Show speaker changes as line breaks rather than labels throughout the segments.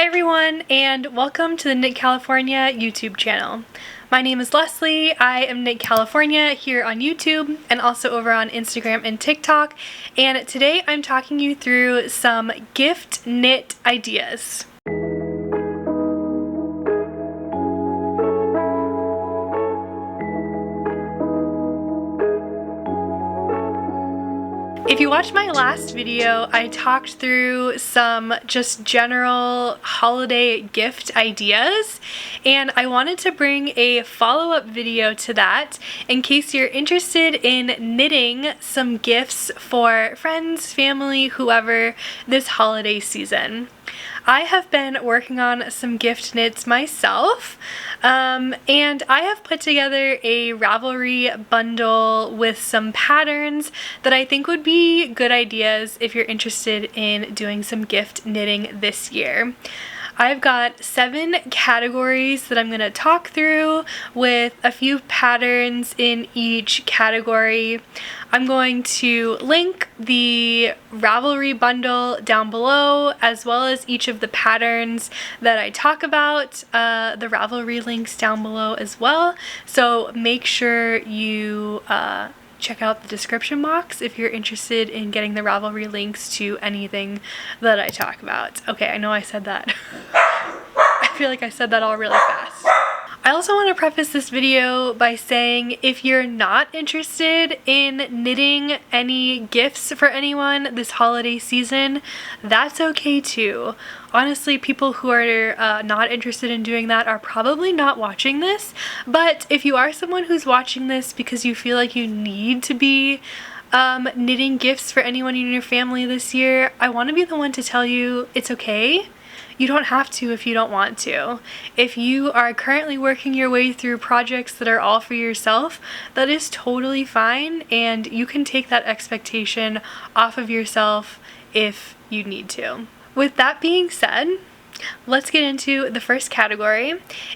Hi everyone, and welcome to the Knit California YouTube channel. My name is Leslie. I am Knit California here on YouTube and also over on Instagram and TikTok, and today I'm talking you through some gift knit ideas. If you watched my last video, I talked through some just general holiday gift ideas, and I wanted to bring a follow-up video to that in case you're interested in knitting some gifts for friends, family, whoever this holiday season. I have been working on some gift knits myself, and I have put together a Ravelry bundle with some patterns that I think would be good ideas if you're interested in doing some gift knitting this year. I've got 7 categories that I'm going to talk through with a few patterns in each category. I'm going to link the Ravelry bundle down below, as well as each of the patterns that I talk about. The Ravelry links down below as well, so make sure you check out the description box if you're interested in getting the Ravelry links to anything that I talk about. Okay, I know I said that. I feel like I said that all really fast. I also want to preface this video by saying if you're not interested in knitting any gifts for anyone this holiday season, that's okay too. Honestly, people who are not interested in doing that are probably not watching this, but if you are someone who's watching this because you feel like you need to be knitting gifts for anyone in your family this year, I want to be the one to tell you it's okay. You don't have to if you don't want to. If you are currently working your way through projects that are all for yourself, that is totally fine, and you can take that expectation off of yourself if you need to. With that being said, let's get into the first category.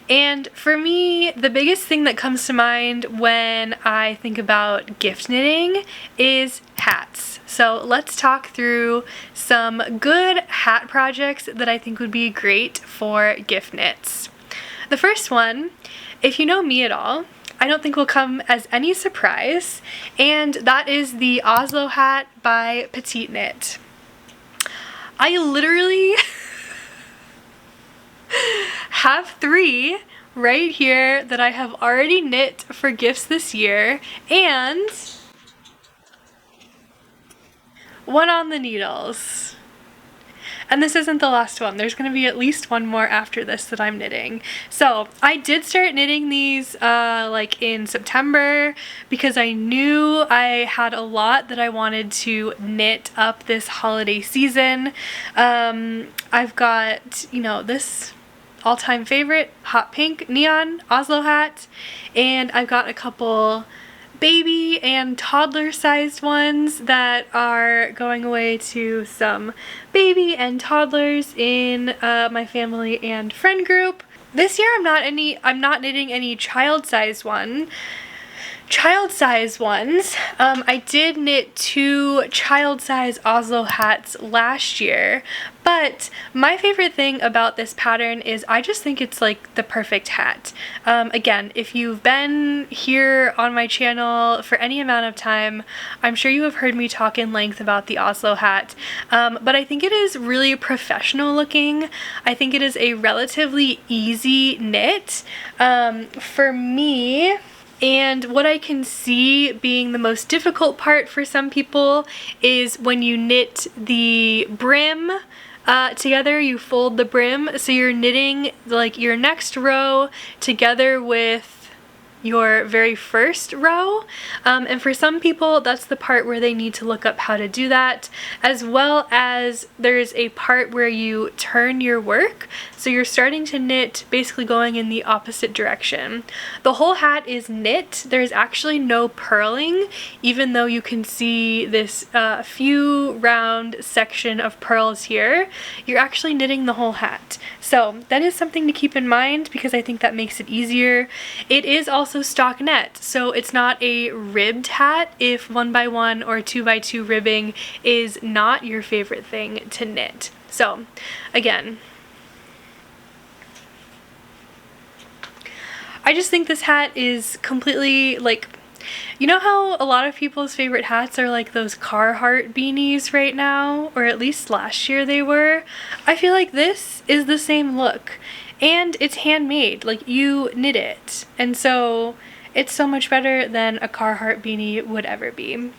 And for me, the biggest thing that comes to mind when I think about gift knitting is hats. So let's talk through some good hat projects that I think would be great for gift knits. The first one, if you know me at all, I don't think will come as any surprise, and that is the Oslo hat by Petite Knit. I literally have 3 right here that I have already knit for gifts this year, and 1 on the needles. And this isn't the last one. There's going to be at least 1 more after this that I'm knitting. So I did start knitting these like in September because I knew I had a lot that I wanted to knit up this holiday season. I've got, you know, this all-time favorite hot pink neon Oslo hat, and I've got a couple baby and toddler sized ones that are going away to some baby and toddlers in my family and friend group. This year I'm not knitting any child size ones. I did knit 2 child size Oslo hats last year, but my favorite thing about this pattern is I just think it's like the perfect hat. Again, if you've been here on my channel for any amount of time, I'm sure you have heard me talk in length about the Oslo hat, but I think it is really professional looking. I think it is a relatively easy knit for me. And what I can see being the most difficult part for some people is when you knit the brim together, you fold the brim, so you're knitting like your next row together with your very first row, and for some people that's the part where they need to look up how to do that, as well as there's a part where you turn your work, so you're starting to knit basically going in the opposite direction. The whole hat is knit. There's actually no purling, even though you can see this few round section of purls here. You're actually knitting the whole hat, so that is something to keep in mind because I think that makes it easier. It is also stockinette, so it's not a ribbed hat if 1x1 or 2x2 ribbing is not your favorite thing to knit. So again, I just think this hat is completely like, you know how a lot of people's favorite hats are like those Carhartt beanies right now, or at least last year they were? I feel like this is the same look, and it's handmade, like you knit it, and so it's so much better than a Carhartt beanie would ever be.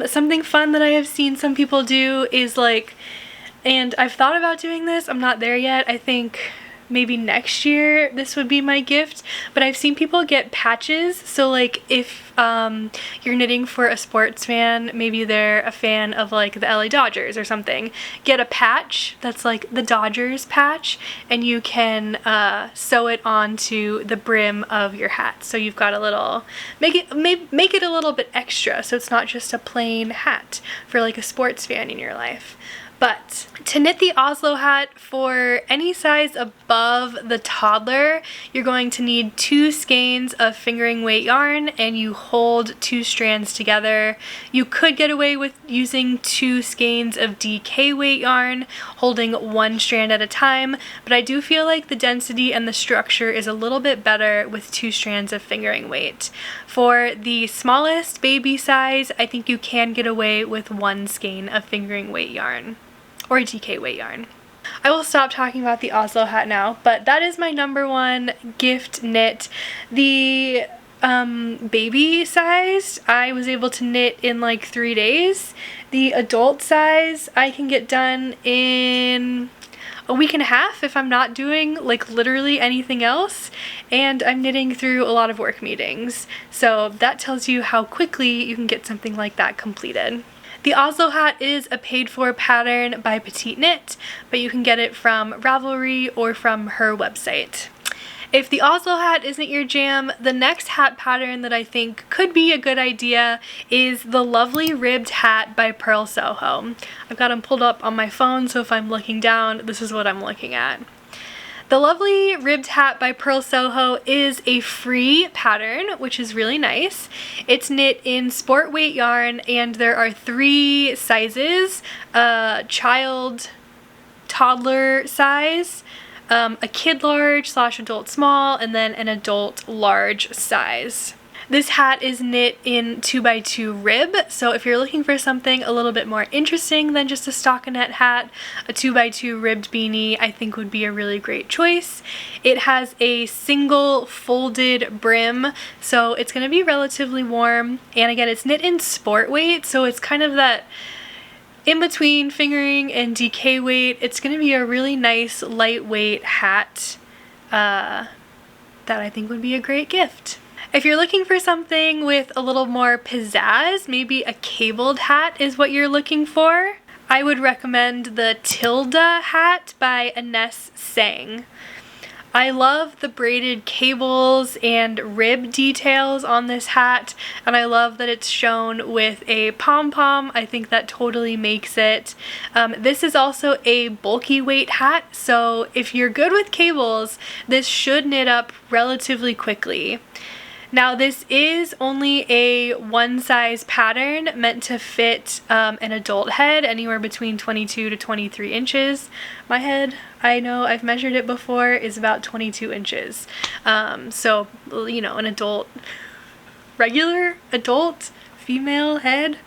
Something fun that I have seen some people do is like, and I've thought about doing this, I'm not there yet, I think maybe next year this would be my gift, but I've seen people get patches. So like if you're knitting for a sports fan, maybe they're a fan of like the LA Dodgers or something, get a patch that's like the Dodgers patch, and you can sew it onto the brim of your hat. So you've got a little, make it a little bit extra, so it's not just a plain hat for like a sports fan in your life. But to knit the Oslo hat for any size above the toddler, you're going to need 2 skeins of fingering weight yarn, and you hold 2 strands together. You could get away with using 2 skeins of DK weight yarn, holding 1 strand at a time, but I do feel like the density and the structure is a little bit better with 2 strands of fingering weight. For the smallest baby size, I think you can get away with 1 skein of fingering weight yarn, or DK weight yarn. I will stop talking about the Oslo hat now, but that is my #1 gift knit. The baby size I was able to knit in like 3 days. The adult size I can get done in a week and a half if I'm not doing like literally anything else, and I'm knitting through a lot of work meetings, so that tells you how quickly you can get something like that completed. The Oslo hat is a paid-for pattern by Petite Knit, but you can get it from Ravelry or from her website. If the Oslo hat isn't your jam, the next hat pattern that I think could be a good idea is the Lovely Ribbed Hat by Purl Soho. I've got them pulled up on my phone, so if I'm looking down, this is what I'm looking at. The Lovely Ribbed Hat by Purl Soho is a free pattern, which is really nice. It's knit in sport weight yarn, and there are 3 sizes: child, toddler size, a kid large / adult small, and then an adult large size. This hat is knit in 2x2 rib, so if you're looking for something a little bit more interesting than just a stockinette hat, a 2x2 ribbed beanie I think would be a really great choice. It has a single folded brim, so it's going to be relatively warm, and again it's knit in sport weight, so it's kind of that in between fingering and DK weight. It's going to be a really nice lightweight hat that I think would be a great gift. If you're looking for something with a little more pizzazz, maybe a cabled hat is what you're looking for, I would recommend the Tilda hat by Ines Sang. I love the braided cables and rib details on this hat, and I love that it's shown with a pom-pom. I think that totally makes it. This is also a bulky weight hat, so if you're good with cables, this should knit up relatively quickly. Now this is only a 1 size pattern meant to fit an adult head anywhere between 22 to 23 inches. My head, I know I've measured it before, is about 22 inches. So, you know, an adult, regular adult female head,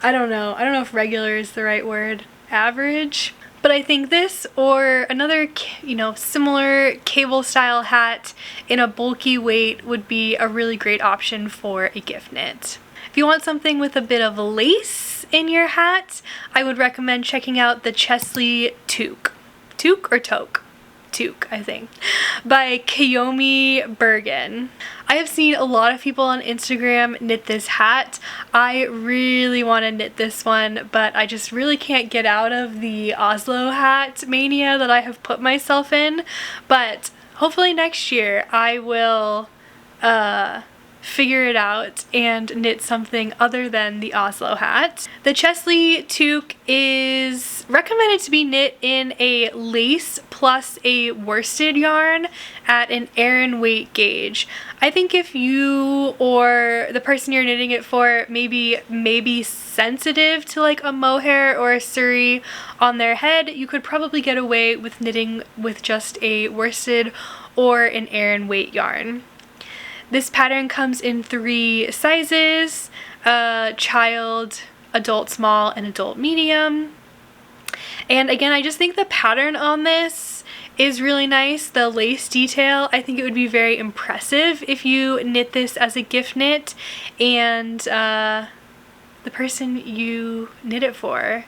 I don't know if regular is the right word, average. But I think this or another, you know, similar cable style hat in a bulky weight would be a really great option for a gift knit. If you want something with a bit of lace in your hat, I would recommend checking out the Chesley Toque. Toque or Toque? Toque, I think, by Kiyomi Bergen. I have seen a lot of people on Instagram knit this hat. I really want to knit this one, but I just really can't get out of the Oslo hat mania that I have put myself in. But hopefully next year I will figure it out and knit something other than the Oslo hat. The Chesley Toque is recommended to be knit in a lace plus a worsted yarn at an Aran weight gauge. I think if you or the person you're knitting it for maybe sensitive to like a mohair or a suri on their head, you could probably get away with knitting with just a worsted or an Aran weight yarn. This pattern comes in 3 sizes, child, adult small, and adult medium. And again, I just think the pattern on this is really nice. The lace detail, I think it would be very impressive if you knit this as a gift knit, and the person you knit it for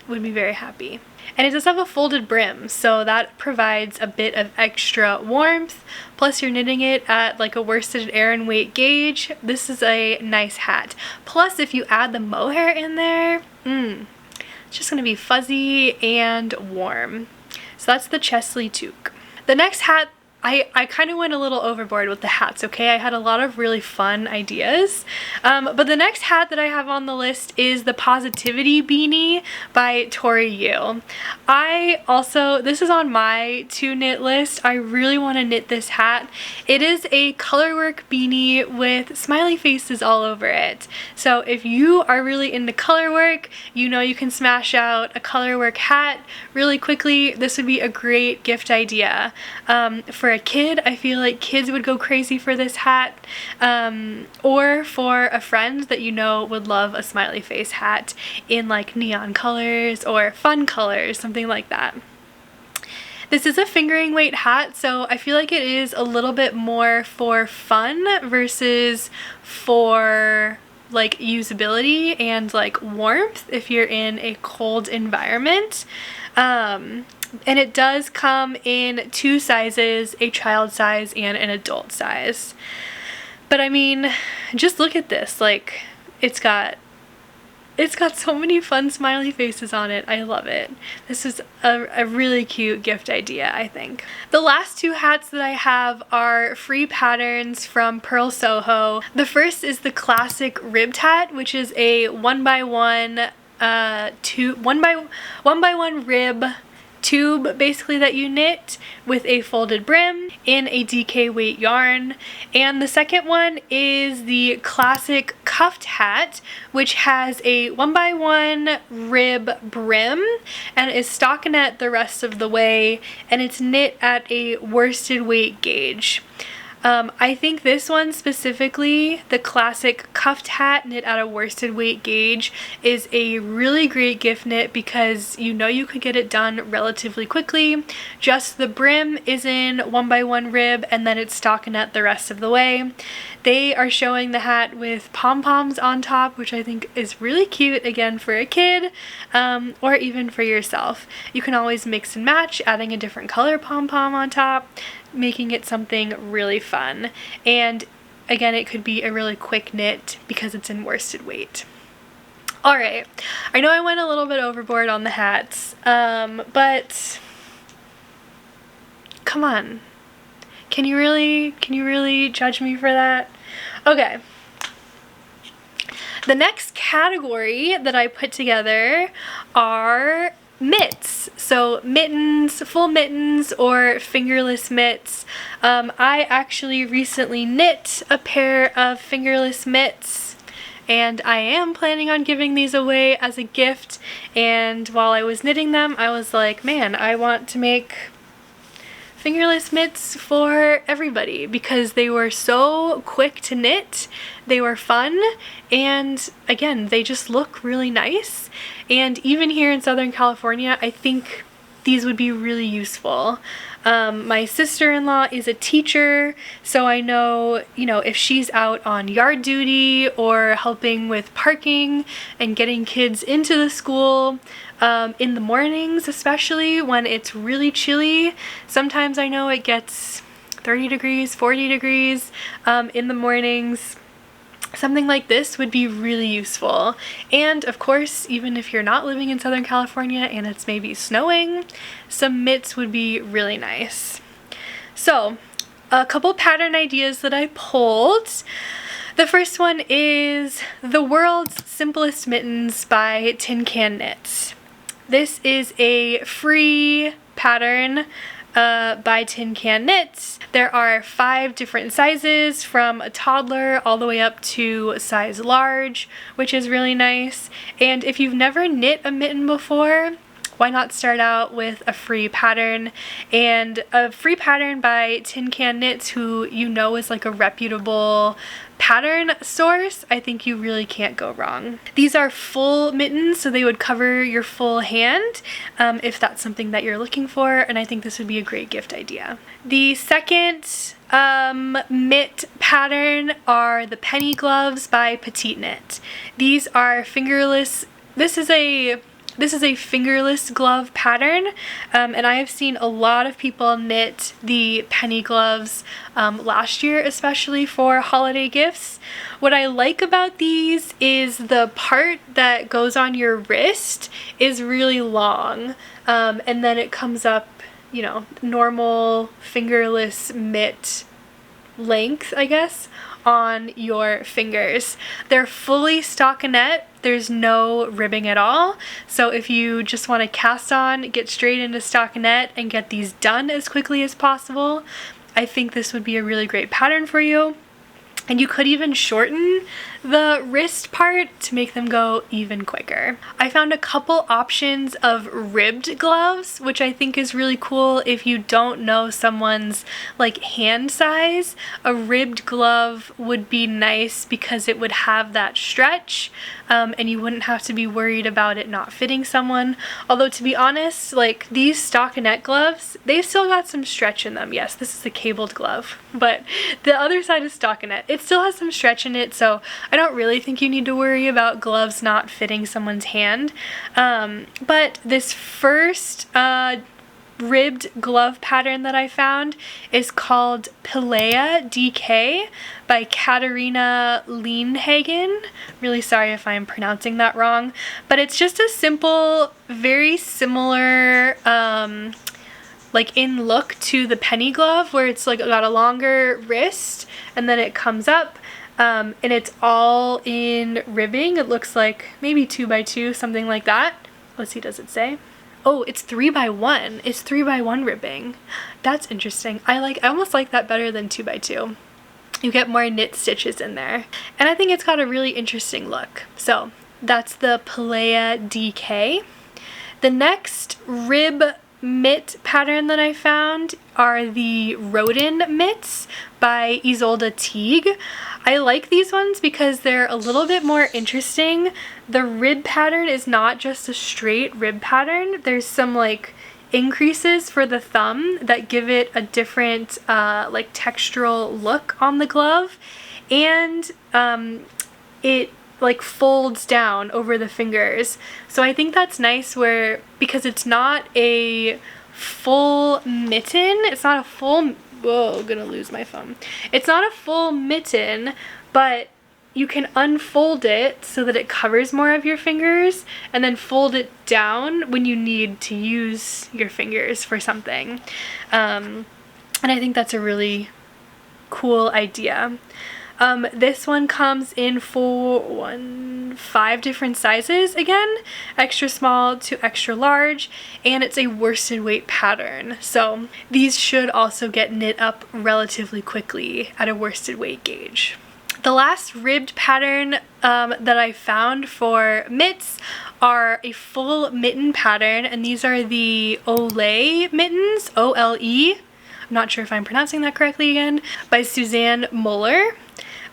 would be very happy. And it does have a folded brim, so that provides a bit of extra warmth. Plus you're knitting it at like a worsted Aran weight gauge. This is a nice hat. Plus if you add the mohair in there, it's just gonna be fuzzy and warm. So that's the Chesley toque. The next hat, I kind of went a little overboard with the hats, okay? I had a lot of really fun ideas. But the next hat that I have on the list is the Positivity Beanie by Tori Yu. This is on my to knit list. I really want to knit this hat. It is a colorwork beanie with smiley faces all over it. So if you are really into colorwork, you know you can smash out a colorwork hat really quickly. This would be a great gift idea. For a kid, I feel like kids would go crazy for this hat, or for a friend that you know would love a smiley face hat in like neon colors or fun colors, something like that. This is a fingering weight hat, so I feel like it is a little bit more for fun versus for like usability and like warmth if you're in a cold environment. And it does come in 2 sizes, a child size and an adult size. But I mean, just look at this, like it's got so many fun smiley faces on it. I love it. This is a really cute gift idea, I think. The last 2 hats that I have are free patterns from Pearl Soho. The first is the classic ribbed hat, which is a 1x1 rib tube basically that you knit with a folded brim in a DK weight yarn. And the second one is the classic cuffed hat, which has a 1x1 rib brim and is stockinette the rest of the way, and it's knit at a worsted weight gauge. I think this one specifically, the classic cuffed hat knit at a worsted weight gauge, is a really great gift knit because you know you could get it done relatively quickly. Just the brim is in 1x1 rib and then it's stockinette the rest of the way. They are showing the hat with pom-poms on top, which I think is really cute, again, for a kid, or even for yourself. You can always mix and match, adding a different color pom-pom on top, making it something really fun. And again, it could be a really quick knit because it's in worsted weight. Alright, I know I went a little bit overboard on the hats, but come on. Can you really judge me for that? Okay. The next category that I put together are mitts. So mittens, full mittens, or fingerless mitts. I actually recently knit a pair of fingerless mitts, and I am planning on giving these away as a gift. And while I was knitting them, I was like, man, I want to make fingerless mitts for everybody because they were so quick to knit, they were fun, and again, they just look really nice. And even here in Southern California, I think these would be really useful. My sister-in-law is a teacher, so I know, if she's out on yard duty or helping with parking and getting kids into the school, in the mornings, especially when it's really chilly. Sometimes I know it gets 30 degrees, 40 degrees in the mornings. Something like this would be really useful. And of course, even if you're not living in Southern California and it's maybe snowing, some mitts would be really nice. So, a couple pattern ideas that I pulled. The first one is The World's Simplest Mittens by Tin Can Knits. This is a free pattern by Tin Can Knits. There are 5 different sizes from a toddler all the way up to a size large, which is really nice. And if you've never knit a mitten before, why not start out with a free pattern? And a free pattern by Tin Can Knits, who you know is like a reputable pattern source. I think you really can't go wrong. These are full mittens, so they would cover your full hand if that's something that you're looking for, and I think this would be a great gift idea. The second mitt pattern are the penny gloves by Petite Knit. These are fingerless. This is a fingerless glove pattern, and I have seen a lot of people knit the penny gloves last year, especially for holiday gifts. What I like about these is the part that goes on your wrist is really long, and then it comes up, you know, normal fingerless mitt length, I guess, on your fingers. They're fully stockinette. There's no ribbing at all. So if you just want to cast on, get straight into stockinette and get these done as quickly as possible, I think this would be a really great pattern for you. And you could even shorten the wrist part to make them go even quicker. I found a couple options of ribbed gloves, which I think is really cool if you don't know someone's like hand size. A ribbed glove would be nice because it would have that stretch, and you wouldn't have to be worried about it not fitting someone. Although, to be honest, like these stockinette gloves, they've still got some stretch in them. Yes, this is a cabled glove, but the other side is stockinette. It still has some stretch in it, so I don't really think you need to worry about gloves not fitting someone's hand. But this first ribbed glove pattern that I found is called Pilea DK by Katarina Leenhagen. Really sorry if I'm pronouncing that wrong, but it's just a simple, very similar like in look to the penny glove, where it's like got a longer wrist and then it comes up, and it's all in ribbing. It looks like maybe 2x2, something like that. Let's see, does it say? Oh, it's 3x1. It's 3x1 ribbing. That's interesting. I almost like that better than 2x2. You get more knit stitches in there. And I think it's got a really interesting look. So that's the Pilea DK. The next rib mitt pattern that I found are the Rodin mitts by Isolde Teague. I like these ones because they're a little bit more interesting. The rib pattern is not just a straight rib pattern. There's some like increases for the thumb that give it a different like textural look on the glove, and it like folds down over the fingers. So I think that's nice, where because it's not a full mitten, it's not a full, whoa, gonna lose my phone. It's not a full mitten, but you can unfold it so that it covers more of your fingers, and then fold it down when you need to use your fingers for something. And I think that's a really cool idea. This one comes in 5 different sizes again, extra small to extra large, and it's a worsted weight pattern. So these should also get knit up relatively quickly at a worsted weight gauge. The last ribbed pattern that I found for mitts are a full mitten pattern, and these are the Olé mittens, O-L-E. I'm not sure if I'm pronouncing that correctly again, by Suzanne Muller.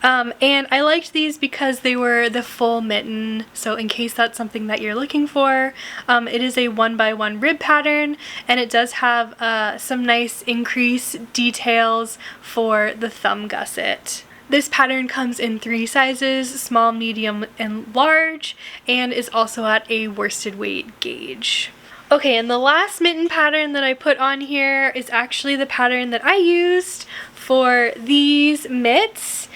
And I liked these because they were the full mitten, so in case that's something that you're looking for, it is a 1x1 rib pattern, and it does have some nice increased details for the thumb gusset. This pattern comes in 3 sizes, small, medium, and large, and is also at a worsted weight gauge. Okay, and the last mitten pattern that I put on here is actually the pattern that I used for these mitts.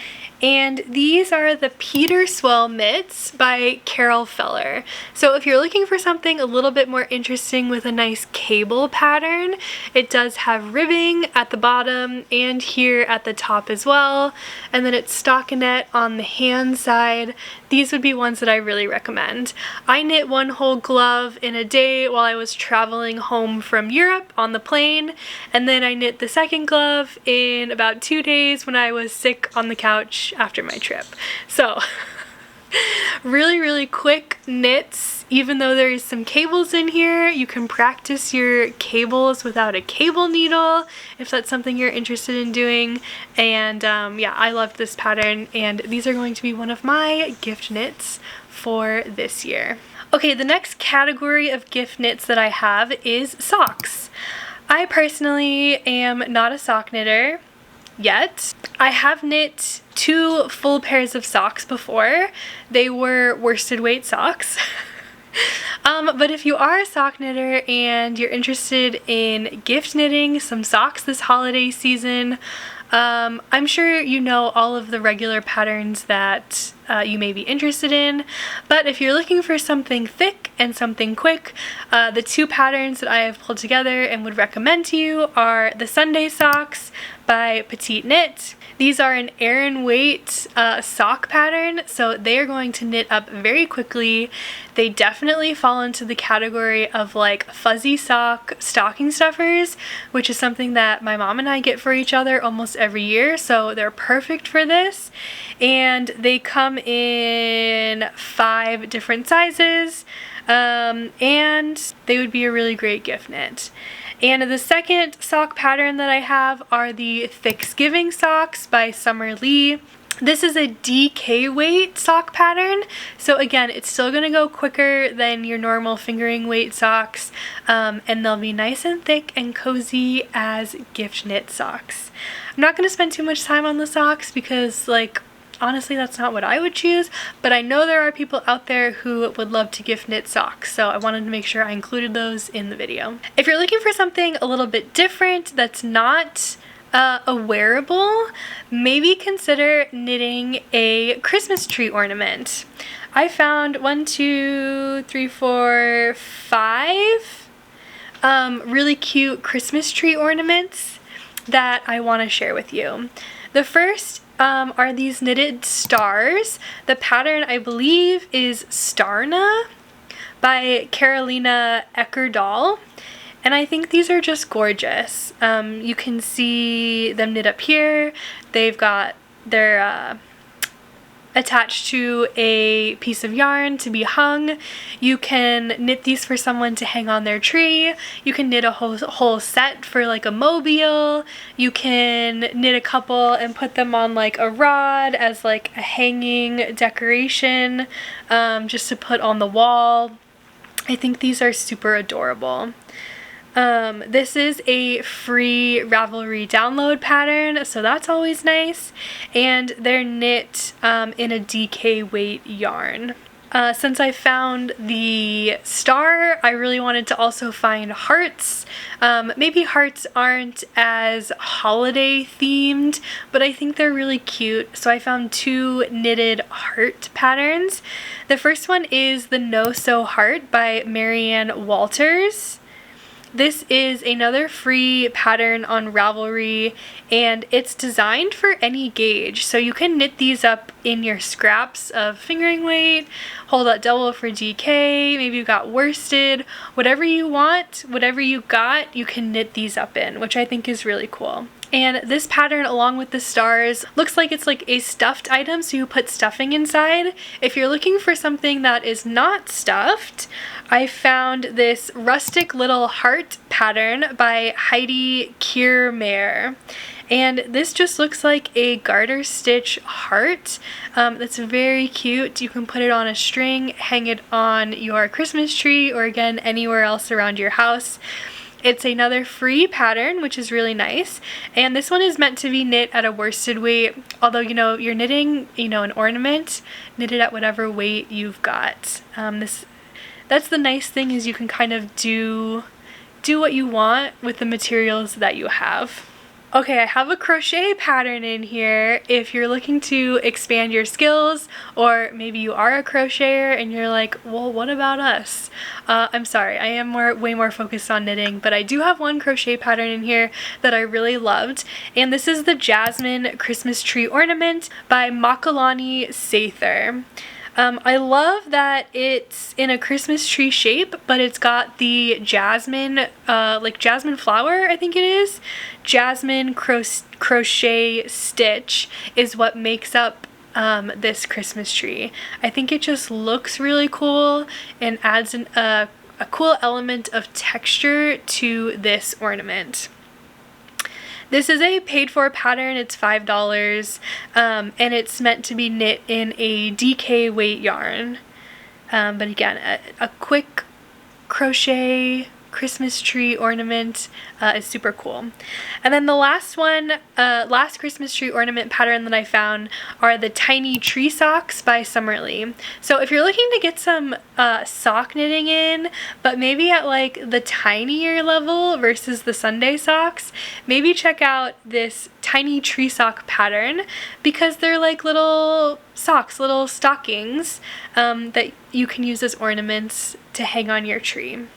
And these are the Peter Swell mitts by Carol Feller. So if you're looking for something a little bit more interesting with a nice cable pattern, it does have ribbing at the bottom and here at the top as well. And then it's stockinette on the hand side. These would be ones that I really recommend. I knit one whole glove in a day while I was traveling home from Europe on the plane, and then I knit the second glove in about 2 days when I was sick on the couch after my trip. So Really, really quick knits. Even though there's some cables in here, you can practice your cables without a cable needle if that's something you're interested in doing. And yeah, I loved this pattern, and these are going to be one of my gift knits for this year. Okay, the next category of gift knits that I have is socks. I personally am not a sock knitter yet. I have knit 2 full pairs of socks before. They were worsted weight socks. But if you are a sock knitter and you're interested in gift knitting some socks this holiday season, I'm sure you know all of the regular patterns that you may be interested in, but if you're looking for something thick and something quick, the 2 patterns that I have pulled together and would recommend to you are the Sunday socks by Petite Knit. These are an Aran weight sock pattern, so they are going to knit up very quickly. They definitely fall into the category of like fuzzy sock stocking stuffers, which is something that my mom and I get for each other almost every year, so they're perfect for this. And they come in 5 different sizes, and they would be a really great gift knit. And the second sock pattern that I have are the Thanksgiving socks by Summer Lee. This is a DK weight sock pattern, so again, it's still going to go quicker than your normal fingering weight socks, and they'll be nice and thick and cozy as gift knit socks. I'm not going to spend too much time on the socks because, like, honestly, that's not what I would choose, but I know there are people out there who would love to gift knit socks, so I wanted to make sure I included those in the video. If you're looking for something a little bit different that's not a wearable, maybe consider knitting a Christmas tree ornament. I found 1, 2, 3, 4, 5 really cute Christmas tree ornaments that I want to share with you. The first are these knitted stars. The pattern, I believe, is Starna by Carolina Eckerdahl, and I think these are just gorgeous. You can see them knit up here. They're attached to a piece of yarn to be hung. You can knit these for someone to hang on their tree. You can knit a whole set for like a mobile. You can knit a couple and put them on like a rod as like a hanging decoration, just to put on the wall. I think these are super adorable. This is a free Ravelry download pattern, so that's always nice, and they're knit in a DK weight yarn. Since I found the star, I really wanted to also find hearts. Maybe hearts aren't as holiday themed, but I think they're really cute, so I found 2 knitted heart patterns. The first one is the No Sew Heart by Marianne Walters. This is another free pattern on Ravelry, and it's designed for any gauge, so you can knit these up in your scraps of fingering weight, hold that double for DK, maybe you got worsted, whatever you want, whatever you got, you can knit these up in, which I think is really cool. And this pattern, along with the stars, looks like it's like a stuffed item, so you put stuffing inside. If you're looking for something that is not stuffed, I found this rustic little heart pattern by Heidi Kiermaier. And this just looks like a garter stitch heart that's very cute. You can put it on a string, hang it on your Christmas tree, or again, anywhere else around your house. It's another free pattern, which is really nice, and this one is meant to be knit at a worsted weight, although, you know, you're knitting, you know, an ornament, knit it at whatever weight you've got. That's the nice thing, is you can kind of do what you want with the materials that you have. Okay, I have a crochet pattern in here if you're looking to expand your skills, or maybe you are a crocheter and you're like, well, what about us? I'm sorry, I am way more focused on knitting, but I do have one crochet pattern in here that I really loved, and this is the Jasmine Christmas Tree Ornament by Makalani Sather. I love that it's in a Christmas tree shape, but it's got the jasmine, like jasmine flower, I think it is. Jasmine crochet stitch is what makes up this Christmas tree. I think it just looks really cool and adds a cool element of texture to this ornament. This is a paid for pattern. It's $5, and it's meant to be knit in a DK weight yarn. But again, a quick crochet Christmas tree ornament is super cool. And then the last one, last Christmas tree ornament pattern that I found are the tiny tree socks by Summerly. So if you're looking to get some sock knitting in, but maybe at like the tinier level versus the Sunday socks, maybe check out this tiny tree sock pattern, because they're like little socks, little stockings that you can use as ornaments to hang on your tree.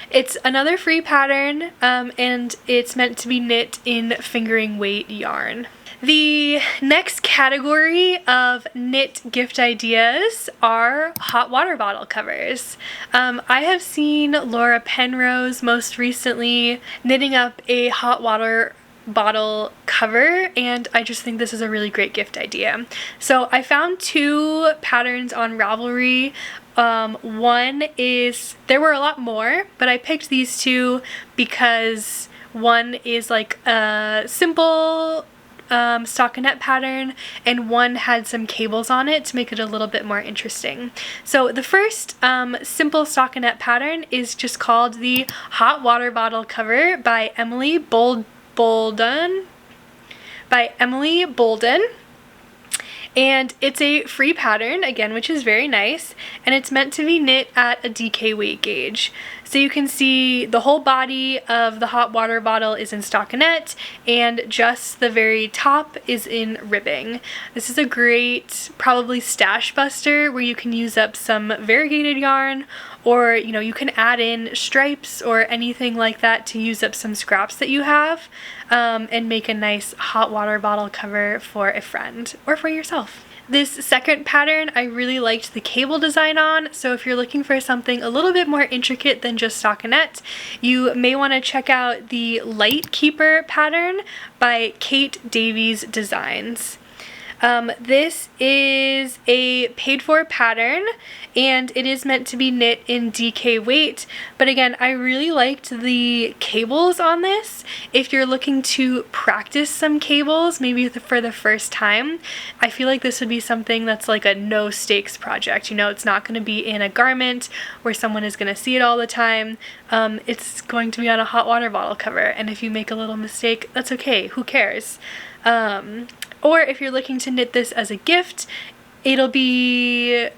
It's another free pattern, and it's meant to be knit in fingering weight yarn. The next category of knit gift ideas are hot water bottle covers. I have seen Laura Penrose most recently knitting up a hot water bottle cover, and I just think this is a really great gift idea. So I found two patterns on Ravelry. One is, there were a lot more, but I picked these two because one is like a simple stockinette pattern, and one had some cables on it to make it a little bit more interesting. So the first simple stockinette pattern is just called the Hot Water Bottle Cover by Emily Bolden. And it's a free pattern, again, which is very nice, and it's meant to be knit at a DK weight gauge. So you can see the whole body of the hot water bottle is in stockinette, and just the very top is in ribbing. This is a great, probably stash buster, where you can use up some variegated yarn, or you can add in stripes or anything like that to use up some scraps that you have, and make a nice hot water bottle cover for a friend or for yourself. This second pattern I really liked the cable design on, so if you're looking for something a little bit more intricate than just stockinette, you may want to check out the Light Keeper pattern by Kate Davies Designs. This is a paid for pattern, and it is meant to be knit in DK weight, but again, I really liked the cables on this. If you're looking to practice some cables, maybe for the first time, I feel like this would be something that's like a no stakes project. It's not going to be in a garment where someone is going to see it all the time. It's going to be on a hot water bottle cover, and if you make a little mistake, that's okay, who cares? Or if you're looking to knit this as a gift, it'll be,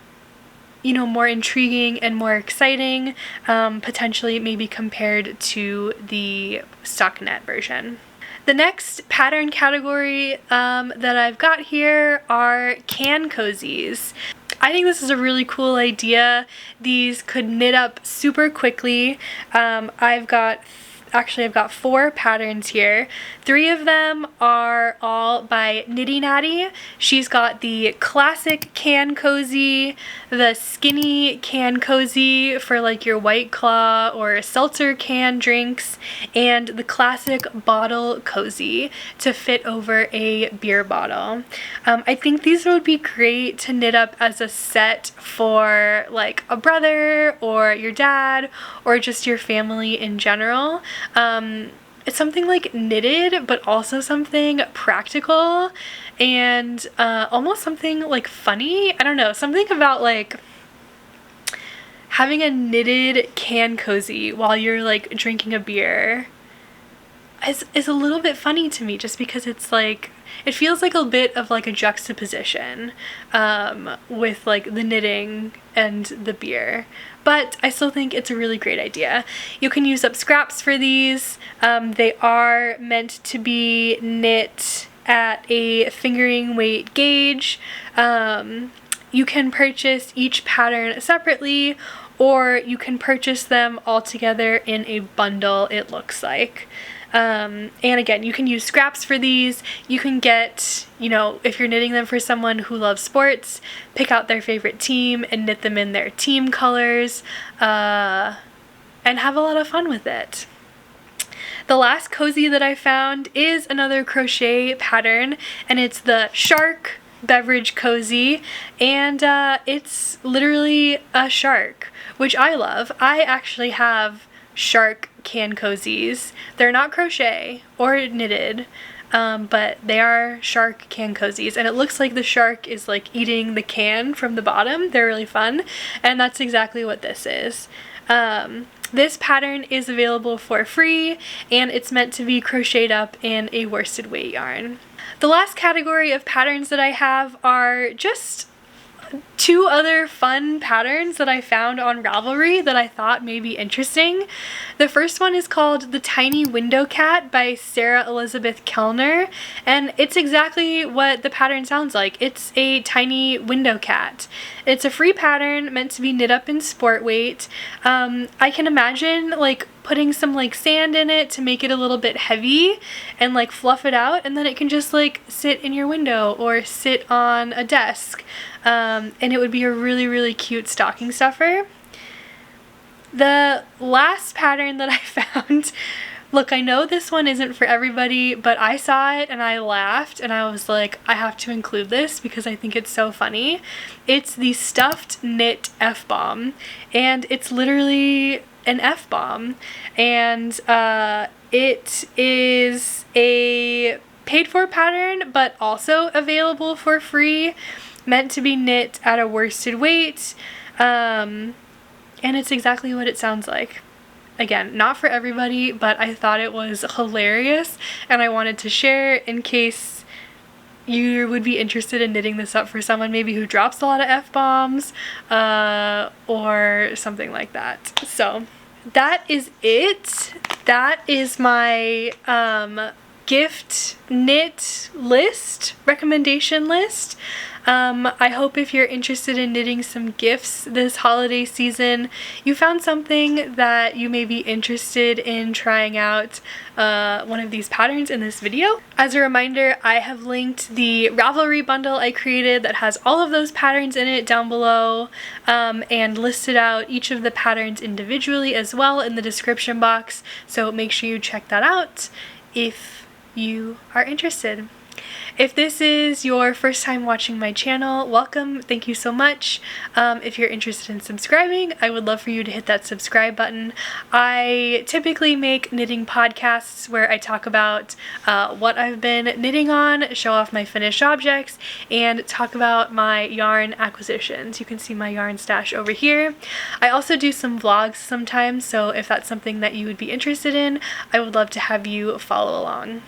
more intriguing and more exciting, potentially maybe compared to the stockinette version. The next pattern category that I've got here are can cozies. I think this is a really cool idea. These could knit up super quickly. I've got 4 patterns here. 3 of them are all by Nitty Natty. She's got the classic can cozy, the skinny can cozy for like your White Claw or seltzer can drinks, and the classic bottle cozy to fit over a beer bottle. I think these would be great to knit up as a set for like a brother or your dad or just your family in general. It's something like knitted, but also something practical and almost something like funny. I don't know, something about like having a knitted can cozy while you're like drinking a beer is a little bit funny to me, just because it's like, it feels like a bit of like a juxtaposition with like the knitting and the beer. But I still think it's a really great idea. You can use up scraps for these. They are meant to be knit at a fingering weight gauge. You can purchase each pattern separately, or you can purchase them all together in a bundle, it looks like. And again, you can use scraps for these. You can get, if you're knitting them for someone who loves sports, pick out their favorite team and knit them in their team colors, and have a lot of fun with it. The last cozy that I found is another crochet pattern, and it's the Shark beverage cozy, and it's literally a shark, which I love. I actually have shark can cozies. They're not crochet or knitted, but they are shark can cozies, and it looks like the shark is like eating the can from the bottom. They're really fun, and that's exactly what this is. This pattern is available for free, and it's meant to be crocheted up in a worsted weight yarn. The last category of patterns that I have are just 2 other fun patterns that I found on Ravelry that I thought may be interesting. The first one is called The Tiny Window Cat by Sarah Elizabeth Kellner, and it's exactly what the pattern sounds like. It's a tiny window cat. It's a free pattern meant to be knit up in sport weight. I can imagine like putting some like sand in it to make it a little bit heavy and like fluff it out, and then it can just like sit in your window or sit on a desk, and it would be a really cute stocking stuffer. The last pattern that I found, look, I know this one isn't for everybody, but I saw it and I laughed and I was like, I have to include this because I think it's so funny. It's the Stuffed Knit F-Bomb, and it's literally an F-bomb, and it is a paid-for pattern but also available for free, meant to be knit at a worsted weight, and it's exactly what it sounds like. Again, not for everybody, but I thought it was hilarious and I wanted to share in case you would be interested in knitting this up for someone maybe who drops a lot of F-bombs or something like that. So that is it. That is my gift knit list, recommendation list. I hope if you're interested in knitting some gifts this holiday season, you found something that you may be interested in trying out one of these patterns in this video. As a reminder, I have linked the Ravelry bundle I created that has all of those patterns in it down below, and listed out each of the patterns individually as well in the description box, so make sure you check that out if you are interested. If this is your first time watching my channel, welcome, thank you so much. If you're interested in subscribing, I would love for you to hit that subscribe button. I typically make knitting podcasts where I talk about what I've been knitting on, show off my finished objects, and talk about my yarn acquisitions. You can see my yarn stash over here. I also do some vlogs sometimes, so if that's something that you would be interested in, I would love to have you follow along.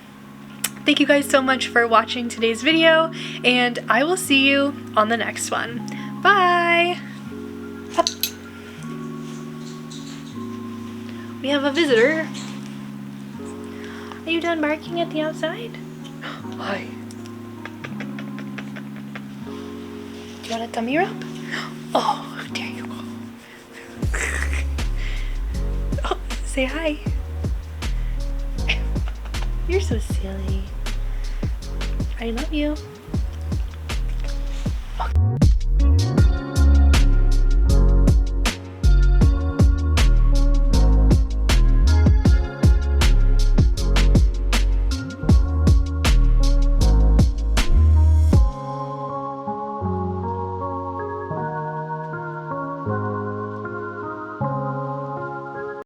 Thank you guys so much for watching today's video, and I will see you on the next one. Bye! Up. We have a visitor. Are you done barking at the outside? Hi. Do you want a tummy rub? Oh, there you go. Oh, say hi. You're so silly. I love you.